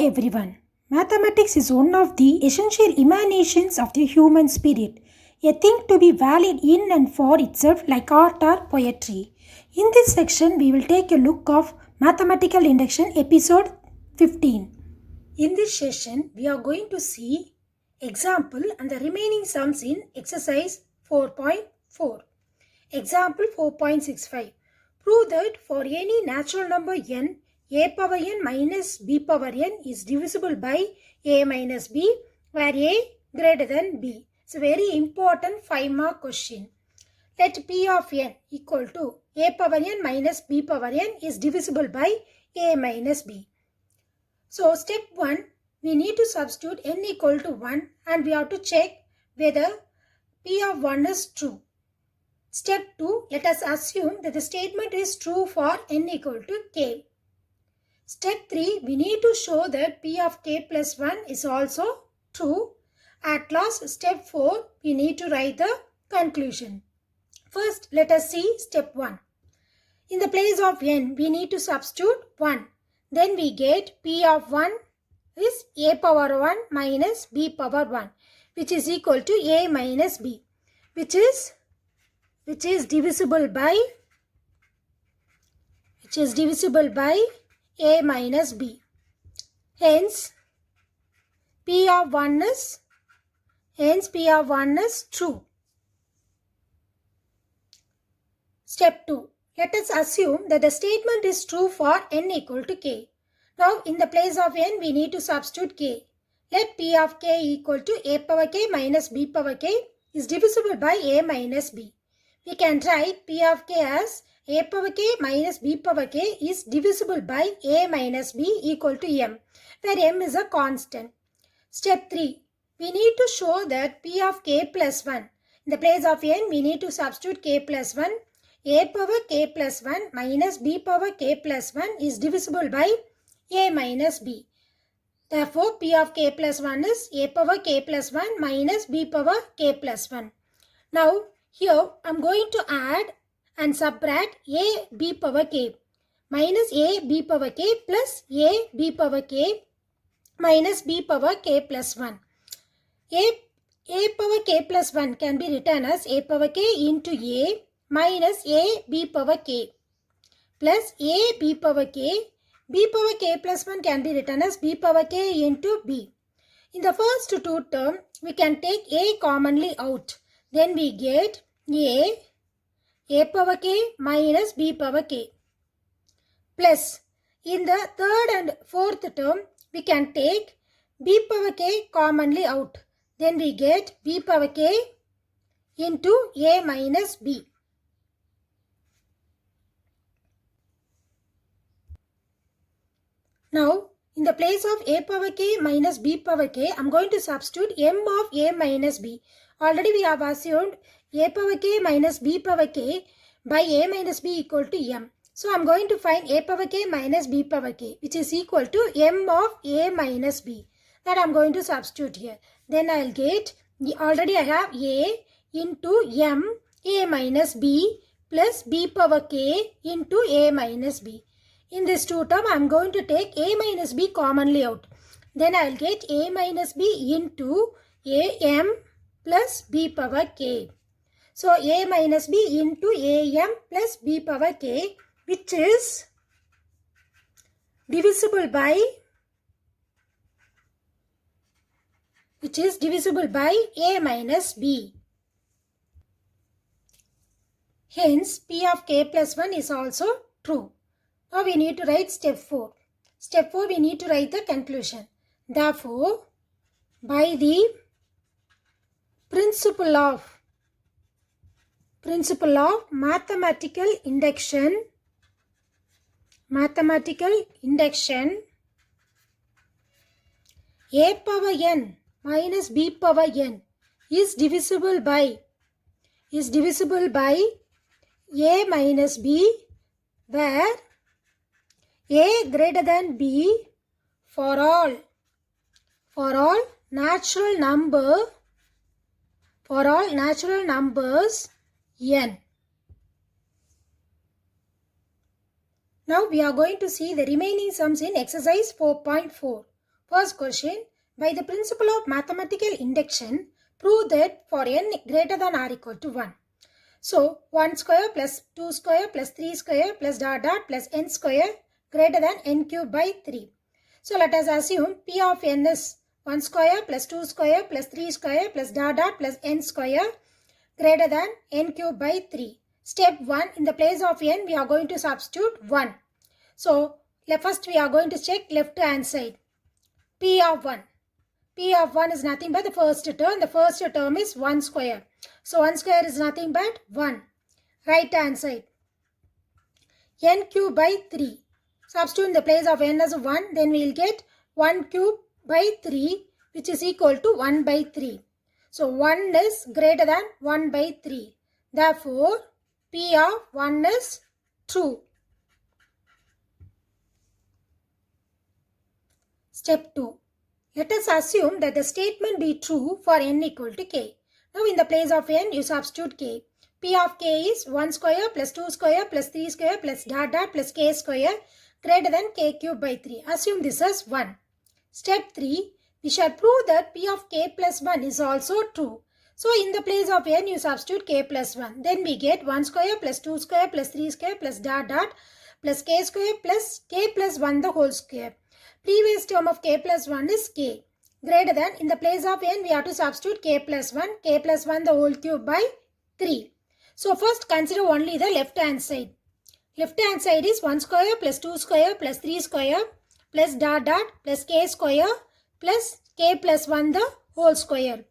everyone. Mathematics is one of the essential emanations of the human spirit, a thing to be valid in and for itself like art or poetry. In this section, we will take a look of Mathematical Induction episode 15. In this session, we are going to see example and the remaining sums in exercise 4.4. Example 4.65. Prove that for any natural number n, a power n minus b power n is divisible by a minus b, where a greater than b. It's a very important 5-mark question. Let p of n equal to a power n minus b power n is divisible by a minus b. So step 1, we need to substitute n equal to 1 and we have to check whether p of 1 is true. Step 2, let us assume that the statement is true for n equal to k. Step 3, we need to show that p of k plus 1 is also true. At last, step 4, we need to write the conclusion. First, let us see step 1. In the place of n, we need to substitute 1. Then we get p of 1 is a power 1 minus b power 1, which is equal to a minus b, which is divisible by a minus b. Hence p of 1 is true. Step 2. Let us assume that the statement is true for n equal to k. Now in the place of n we need to substitute k. Let p of k equal to a power k minus b power k is divisible by a minus b. We can write p of k as a power k minus b power k is divisible by a minus b equal to m, where m is a constant. Step 3. We need to show that p of k plus 1. In the place of n, we need to substitute k plus 1. A power k plus 1 minus b power k plus 1 is divisible by a minus b. Therefore, p of k plus 1 is a power k plus 1 minus b power k plus 1. Now, here I am going to add and subtract a b power k minus a b power k plus a b power k minus b power k plus 1. A power k plus 1 can be written as a power k into a minus a b power k plus a b power k. B power k plus 1 can be written as b power k into b. In the first two terms, we can take a commonly out. Then we get a power k minus b power k. Plus, in the third and fourth term, we can take b power k commonly out. Then we get b power k into a minus b. Now, in the place of a power k minus b power k, I am going to substitute m of a minus b. Already we have assumed a power k minus b power k by a minus b equal to m. So, I am going to find a power k minus b power k, which is equal to m of a minus b. That I am going to substitute here. Then I will get, already I have a into m a minus b plus b power k into a minus b. In this two term, I am going to take a minus b commonly out. Then I will get a minus b into a m plus b power k. So, a minus b into a m plus b power k, which is divisible by a minus b. Hence, p of k plus 1 is also true. Now we need to write step 4. Step 4, we need to write the conclusion. Therefore, by the principle of mathematical induction, a power n minus b power n is divisible by a minus b, where a greater than b for all natural numbers n. Now we are going to see the remaining sums in exercise 4.4. First question, by the principle of mathematical induction, prove that for n greater than or equal to 1. So 1 square plus 2 square plus 3 square plus dot dot plus n square greater than n cube by 3. So let us assume P of n is 1 square plus 2 square plus 3 square plus dot dot plus n square greater than n cube by 3. Step 1, in the place of n we are going to substitute 1. So first we are going to check left hand side. P of 1. P of 1 is nothing but the first term. The first term is 1 square. So 1 square is nothing but 1. Right hand side. N cube by 3. Substitute in the place of n as 1. Then we will get 1 cube by 3 which is equal to 1 by 3. So 1 is greater than 1 by 3. Therefore, P of 1 is true. Step 2. Let us assume that the statement be true for n equal to k. Now in the place of n, you substitute k. P of k is 1 square plus 2 square plus 3 square plus dot dot plus k square greater than k cube by 3. Assume this as 1. Step 3. We shall prove that P of k plus 1 is also true. So in the place of n, you substitute k plus 1. Then we get 1 square plus 2 square plus 3 square plus dot dot plus k square plus k plus 1 the whole square. Previous term of k plus 1 is k. Greater than, in the place of n, we have to substitute k plus 1 the whole cube by 3. So first consider only the left hand side. Left hand side is 1 square plus 2 square plus 3 square plus dot dot plus k square plus k plus 1 the whole square.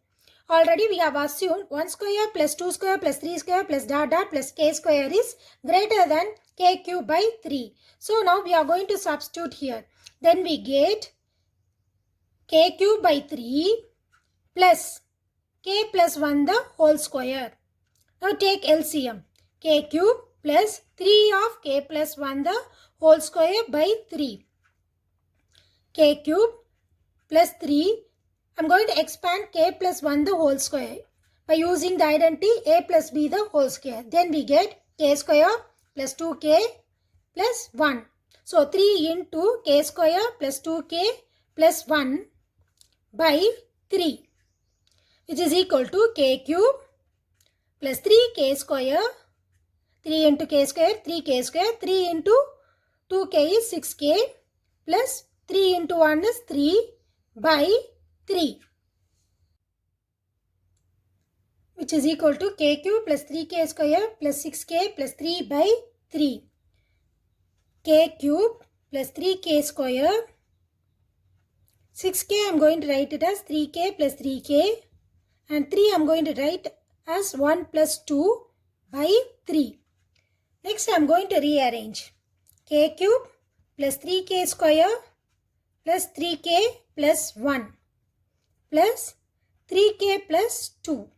Already we have assumed 1 square plus 2 square plus 3 square plus dot dot plus k square is greater than k cube by 3. So now we are going to substitute here. Then we get k cube by 3 plus k plus 1 the whole square. Now take LCM. K cube plus 3 of k plus 1 the whole square by 3. K cube plus 3. I am going to expand k plus 1 the whole square by using the identity a plus b the whole square. Then we get k square plus 2k plus 1. So 3 into k square plus 2k plus 1 by 3 which is equal to k cube plus 3k square. 3 into k square, 3k square. 3 into 2k is 6k plus 3 into 1 is 3 by 3 which is equal to k cube plus 3k square plus 6k plus 3 by 3. K cube plus 3k square. 6k I am going to write it as 3k plus 3k and 3 I am going to write as 1 plus 2 by 3. Next I am going to rearrange. K cube plus 3k square plus 3k plus 1 plus 3k plus 2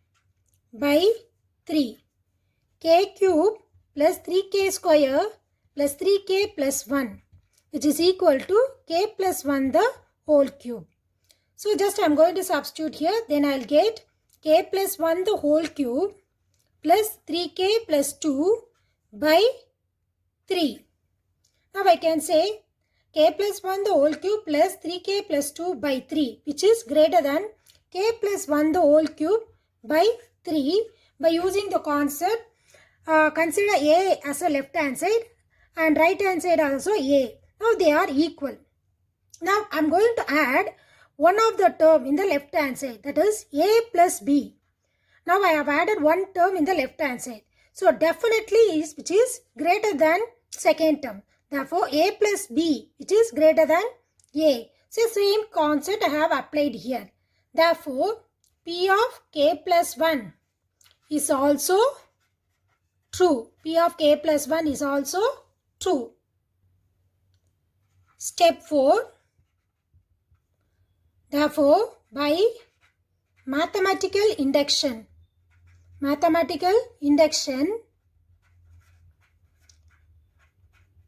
by 3. K cube plus 3k square plus 3k plus 1 which is equal to k plus 1 the whole cube. So just I am going to substitute here. Then I will get k plus 1 the whole cube plus 3k plus 2 by 3. Now I can say k plus 1 the whole cube plus 3k plus 2 by 3 which is greater than k plus 1 the whole cube by 3 by using the concept. Consider a as a left hand side and right hand side also a. Now they are equal. Now I am going to add one of the term in the left hand side, that is a plus b. Now I have added one term in the left hand side. So definitely is which is greater than second term. Therefore a plus b which is greater than a. So same concept I have applied here. Therefore p of k plus 1 is also true. P of k plus 1 is also true. Step 4. Therefore, by mathematical induction,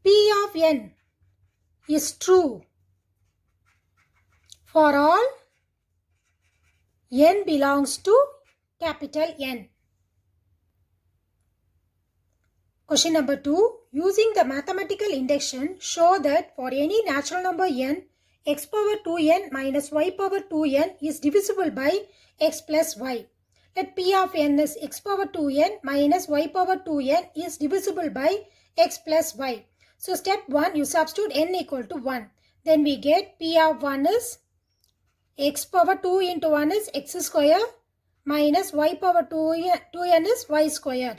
P of n is true for all n belongs to capital N. Question number 2. Using the mathematical induction, show that for any natural number n, x power 2n minus y power 2n is divisible by x plus y. Let p of n is x power 2n minus y power 2n is divisible by x plus y. So step 1, you substitute n equal to 1. Then we get p of 1 is x power 2 into 1 is x square minus y power 2n is y square.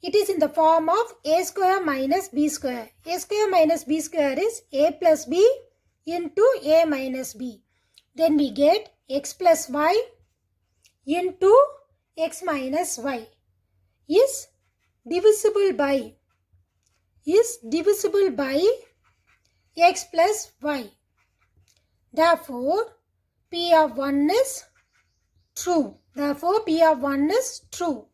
It is in the form of a square minus b square. A square minus b square is a plus b into a minus b. Then we get x plus y into x minus y is divisible by x plus y. Therefore, p of 1 is true. Therefore, p of 1 is true.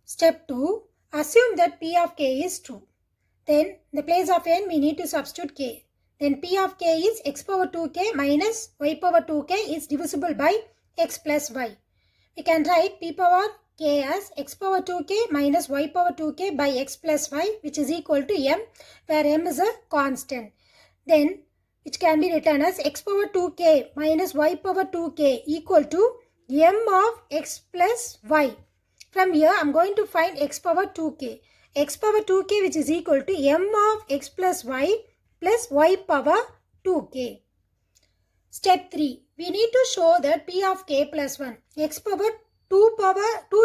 Step 2. Assume that p of k is true. Then, in the place of n, we need to substitute k. Then p of k is x power 2k minus y power 2k is divisible by x plus y. We can write p power k as x power 2k minus y power 2k by x plus y, which is equal to m, where m is a constant. Then, which can be written as x power 2k minus y power 2k equal to m of x plus y. From here, I am going to find x power 2k. X power 2k, which is equal to m of x plus y power 2k. Step 3. We need to show that p of k plus 1. X power 2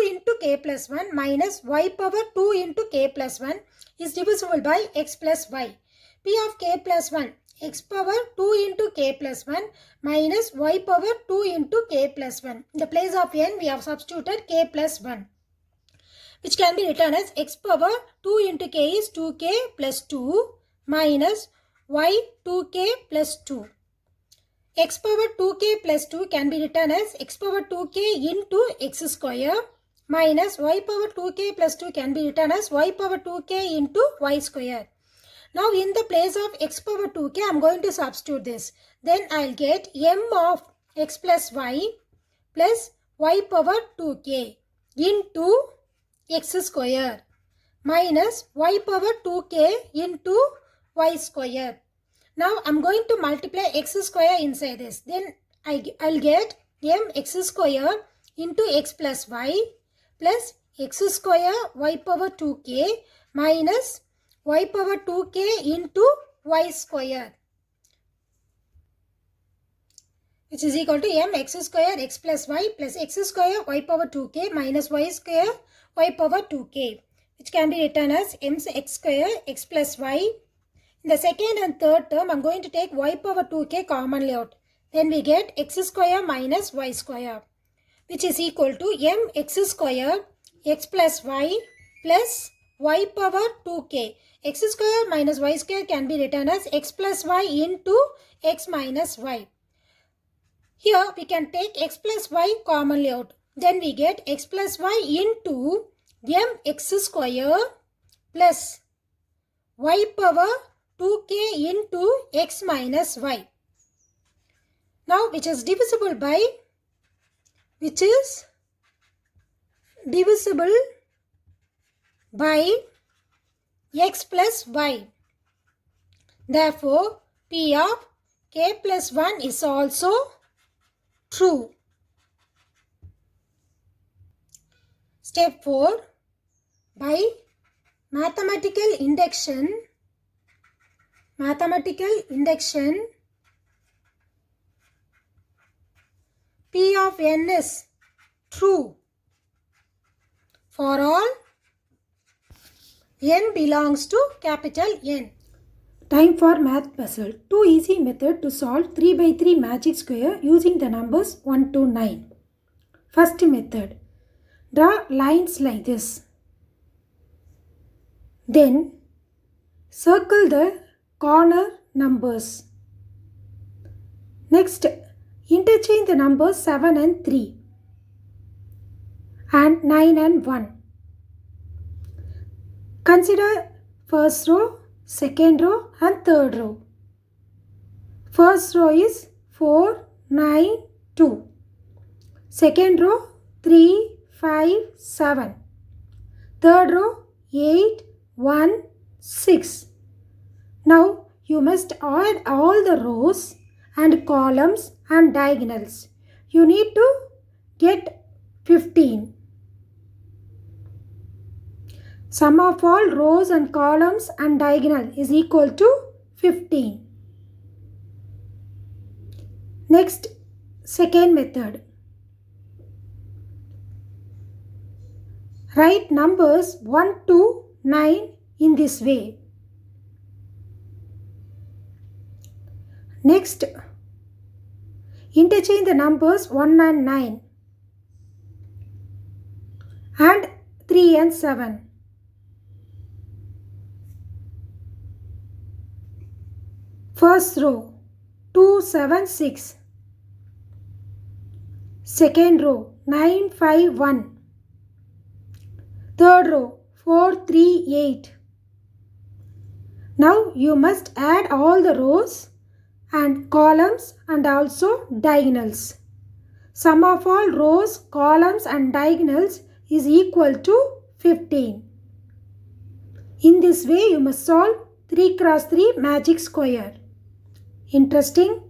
into k plus 1 minus y power 2 into k plus 1 is divisible by x plus y. P of k plus 1. X power 2 into k plus 1 minus y power 2 into k plus 1. In the place of n, we have substituted k plus 1, which can be written as x power 2 into k is 2k plus 2 minus y 2k plus 2. X power 2k plus 2 can be written as x power 2k into x square minus y power 2k plus 2 can be written as y power 2k into y square. Now in the place of x power 2k, I am going to substitute this. Then I will get m of x plus y power 2k into x square minus y power 2k into y square. Now I am going to multiply x square inside this. Then I'll get m x square into x plus y x square y power 2k minus y power 2k into y square, which is equal to m x square x plus y x square y power 2k minus y square y power 2k, which can be written as m x square x plus y. In the second and third term, I am going to take y power 2k commonly out. Then we get x square minus y square, which is equal to m x square x plus y power 2k. X square minus y square can be written as x plus y into x minus y. Here we can take x plus y commonly out. Then we get x plus y into m x square plus y power 2k into x minus y. Now which is divisible by x plus y. Therefore, p of k plus 1 is also true. Step 4. By mathematical induction, p of n is true for all n belongs to capital N. Time for math puzzle. 2 easy method to solve 3 by 3 magic square using the numbers 1 to 9. First method. Draw lines like this. Then circle the corner numbers. Next, interchange the numbers 7 and 3 and 9 and 1. Consider first row, second row and third row. First row is 4, 9, 2. Second row 3, 5, 7. Third row 8, 1, 6. Now you must add all the rows and columns and diagonals. You need to get 15. Sum of all rows and columns and diagonal is equal to 15. Next, second method. Write numbers 1 to 9 in this way. Next, interchange the numbers 1 and 9 and 3 and 7. First row 2, 7, 6. Second row 9, 5, 1. Third row 4, 3, 8. Now you must add all the rows and columns and also diagonals. Sum of all rows, columns and diagonals is equal to 15. In this way you must solve 3 cross 3 magic square. Interesting?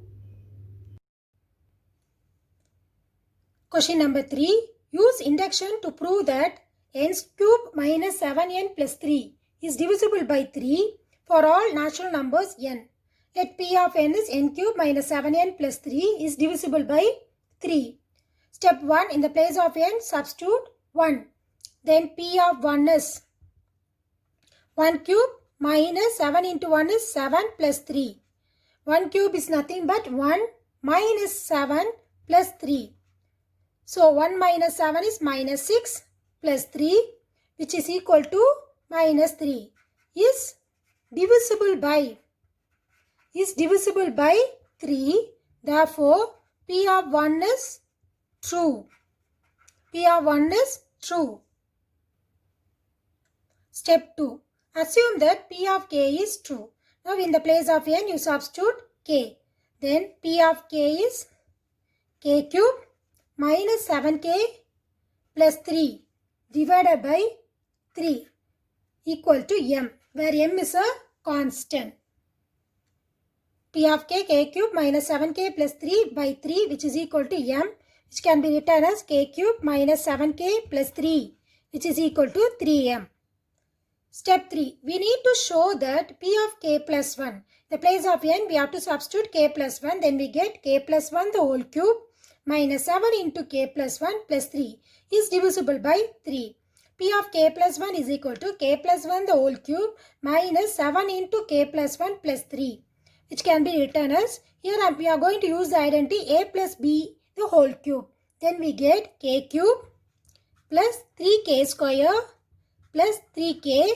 Question number 3. Use induction to prove that n cube minus 7n plus 3 is divisible by 3 for all natural numbers n. Let P of n is n cube minus 7n plus 3 is divisible by 3. Step 1. In the place of n, substitute 1. Then P of 1 is 1 cube minus 7 into 1 is 7 plus 3. 1 cube is nothing but 1 minus 7 plus 3. So 1 minus 7 is minus 6 plus 3, which is equal to minus 3 is divisible by 3. Therefore, P of 1 is true. P of 1 is true. Step 2. Assume that P of k is true. Now in the place of n you substitute k. Then P of k is k cube minus 7k plus 3 divided by 3 equal to m, where m is a constant. P of k cube minus 7k plus 3 by 3, which is equal to m, which can be written as k cube minus 7k plus 3, which is equal to 3m. Step 3. We need to show that P of k plus 1. In the place of n, we have to substitute k plus 1. Then we get k plus 1 the whole cube minus 7 into k plus 1 plus 3 is divisible by 3. P of k plus 1 is equal to k plus 1 the whole cube minus 7 into k plus 1 plus 3, which can be written as, here we are going to use the identity a plus b the whole cube. Then we get k cube plus 3k square plus 3k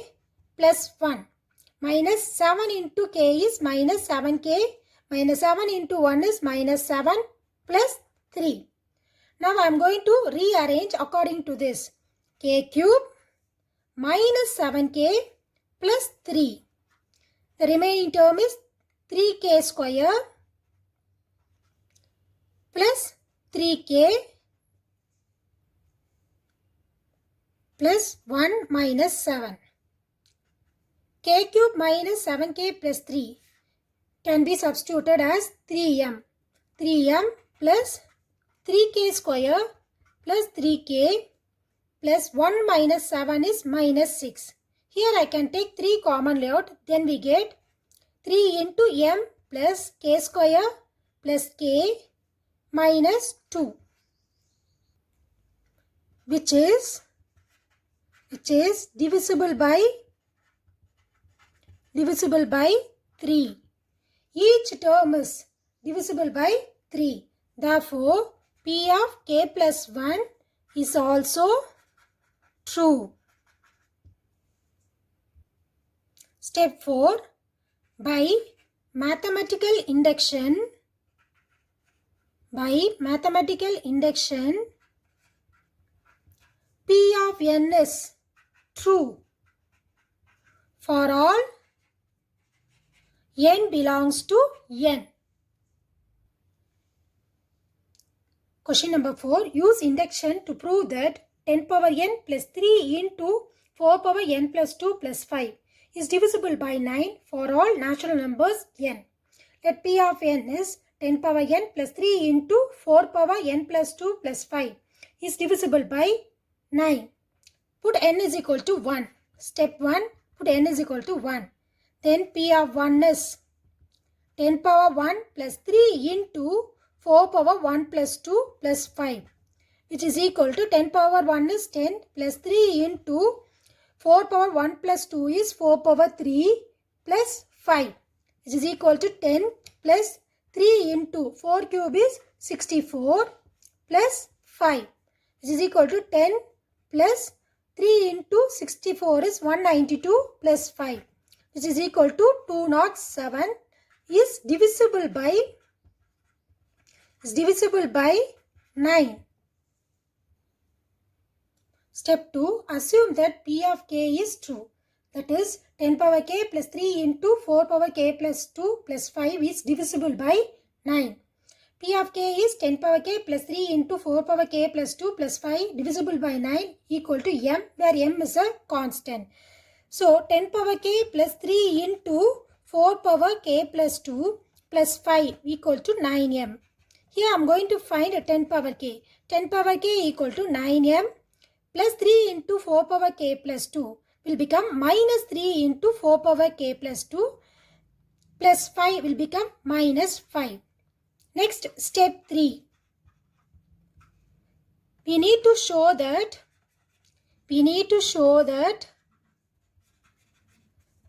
plus 1 minus 7 into k is minus 7k minus 7 into 1 is minus 7 plus 3. Now I am going to rearrange according to this. K cube minus 7k plus 3. The remaining term is 3k square plus 3k plus 1 minus 7. K cube minus 7k plus 3 can be substituted as 3m. 3m plus 3k square plus 3k plus 1 minus 7 is minus 6. Here I can take 3 common out. Then we get 3 into m plus k square plus k minus 2, which is divisible by 3. Each term is divisible by 3. Therefore, P of k plus 1 is also true. Step 4. By mathematical induction, P of n is true for all n belongs to n. Question number 4. Use induction to prove that 10 power n plus 3 into 4 power n plus 2 plus 5 is divisible by 9 for all natural numbers n. Let P of n is 10 power n plus 3 into 4 power n plus 2 plus 5 is divisible by 9. Put n is equal to 1. Step 1, put n is equal to 1. Then P of 1 is 10 power 1 plus 3 into 4 power 1 plus 2 plus 5, which is equal to 10 power 1 is 10 plus 3 into 4 power 1 plus 2 is 4 power 3 plus 5, which is equal to 10 plus 3 into 4 cube is 64 plus 5, which is equal to 10 plus 3 into 64 is 192 plus 5, which is equal to 207 is divisible by 9. Step 2. Assume that P of k is true. That is 10 power k plus 3 into 4 power k plus 2 plus 5 is divisible by 9. P of k is 10 power k plus 3 into 4 power k plus 2 plus 5 divisible by 9 equal to m, where m is a constant. So 10 power k plus 3 into 4 power k plus 2 plus 5 equal to 9m. Here I am going to find a 10 power k. 10 power k equal to 9m plus 3 into 4 power k plus 2 will become minus 3 into 4 power k plus 2 plus 5 will become minus 5. Next, step 3. We need to show that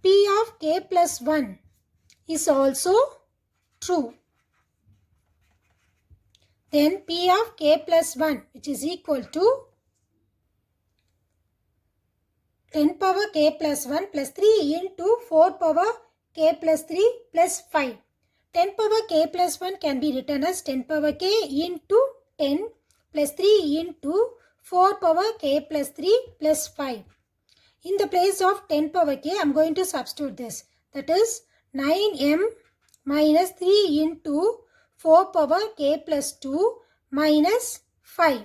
P of k plus 1 is also true. Then P of k plus 1, which is equal to 10 power k plus 1 plus 3 into 4 power k plus 3 plus 5. 10 power k plus 1 can be written as 10 power k into 10 plus 3 into 4 power k plus 3 plus 5. In the place of 10 power k, I am going to substitute this. That is 9m minus 3 into 4 power k plus 2 minus 5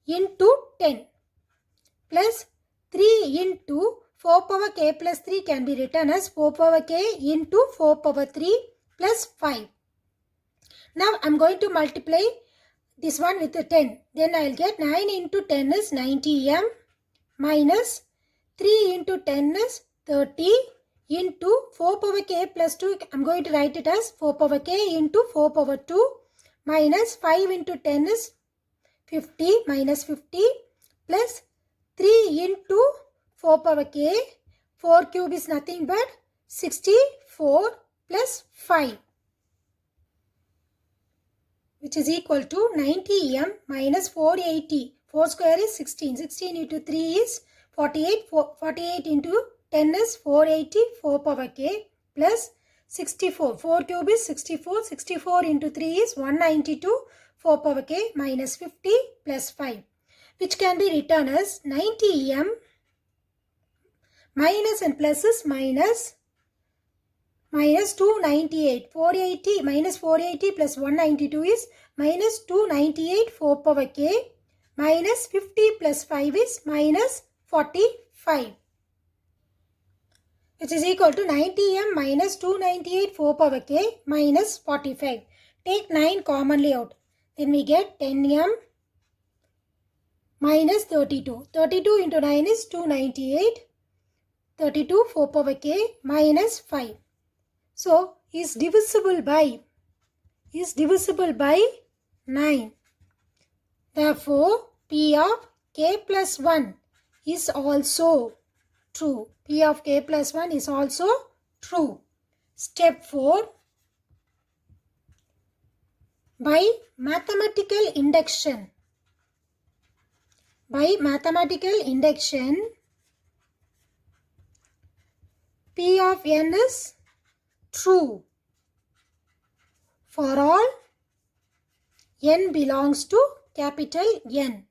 into 10 plus 3 into 4 power k plus 3 can be written as 4 power k into 4 power 3 plus 5. Now I am going to multiply this one with the 10. Then I will get 9 into 10 is 90m minus 3 into 10 is 30 into 4 power k plus 2. I am going to write it as 4 power k into 4 power 2 minus 5 into 10 is 50 minus 50 plus 3 into 4 power k. 4 cube is nothing but 64 plus 5, which is equal to 90m minus 480. 4 square is 16. 16 into 3 is 48. 48 into 10 is 480. 4 power k plus 64. 4 cube is 64. 64 into 3 is 192. 4 power k minus 50 plus 5, which can be written as 90m minus and plus is minus 298. 480 minus 480 plus 192 is minus 298 4 power k minus 50 plus 5 is minus 45, which is equal to 90m minus 298 4 power k minus 45. Take 9 commonly out. Then we get 10m minus 32. 32 into 9 is 298. 32 4 power k minus 5. So, is divisible by 9. Therefore, P of k plus 1 is also true. P of k plus 1 is also true. Step 4. By mathematical induction. By mathematical induction, P of n is true for all n belongs to capital N.